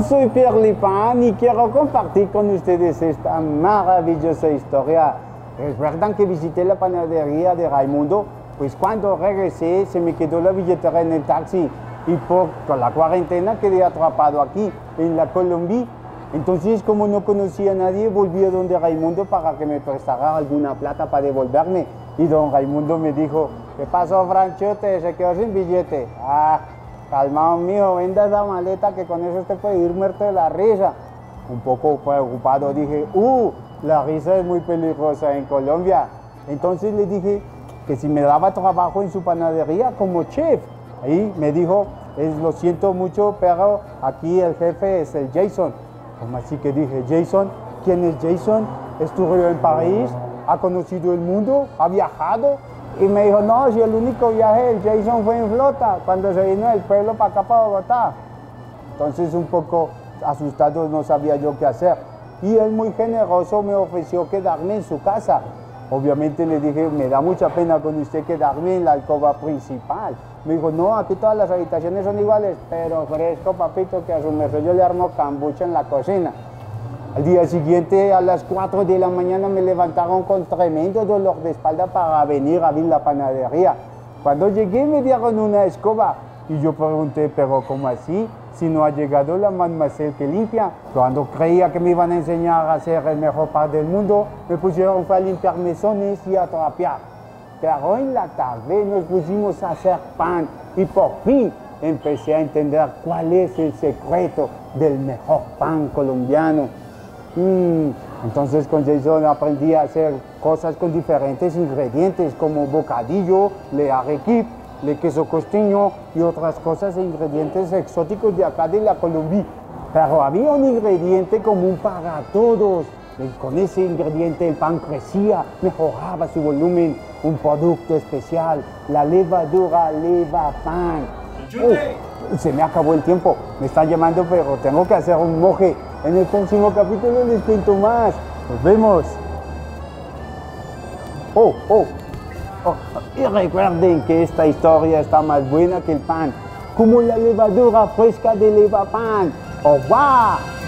soy Pierre Pan y quiero compartir con ustedes esta maravillosa historia. ¿Recuerdan que visité la panadería de Raimundo? Pues cuando regresé se me quedó la billetera en el taxi y por la cuarentena quedé atrapado aquí, en la Colombia. Entonces, como no conocía a nadie, volví a donde Raimundo para que me prestara alguna plata para devolverme. Y don Raimundo me dijo, ¿qué pasó, Franchote? Se quedó sin billete. Ah, calmado mío, venda esa maleta que con eso usted puede ir muerto de la risa. Un poco preocupado dije, la risa es muy peligrosa en Colombia. Entonces le dije que si me daba trabajo en su panadería como chef. Ahí me dijo, lo siento mucho, pero aquí el jefe es el Jason. Como así que dije, Jason, ¿quién es Jason? ¿Estudió en París? ¿Ha conocido el mundo? ¿Ha viajado? Y me dijo, no, si el único viaje del Jason fue en flota, cuando se vino del pueblo para acá, para Bogotá. Entonces un poco asustado, no sabía yo qué hacer. Y él muy generoso me ofreció quedarme en su casa. Obviamente le dije, me da mucha pena con usted quedarme en la alcoba principal. Me dijo, no, aquí todas las habitaciones son iguales, pero fresco, papito, que a su merced yo le armo cambucha en la cocina. Al día siguiente, a las 4 de la mañana, me levantaron con tremendo dolor de espalda para venir a abrir la panadería. Cuando llegué, me dieron una escoba. Y yo pregunté, ¿pero cómo así? Si no ha llegado la mademoiselle que limpia. Cuando creía que me iban a enseñar a hacer el mejor pan del mundo, me pusieron a limpiar mesones y a trapear. Pero en la tarde nos pusimos a hacer pan y por fin empecé a entender cuál es el secreto del mejor pan colombiano. Entonces con Jason aprendí a hacer cosas con diferentes ingredientes como bocadillo, le arequipe, le queso costeño y otras cosas e ingredientes exóticos de acá de la Colombia. Pero había un ingrediente común para todos. Con ese ingrediente el pan crecía, mejoraba su volumen, un producto especial, la levadura Levapan. Se me acabó el tiempo, me están llamando, pero tengo que hacer un moje. En el próximo capítulo les cuento más. Nos vemos. Y recuerden que esta historia está más buena que el pan, como la levadura fresca de Levapan. ¡Au revoir!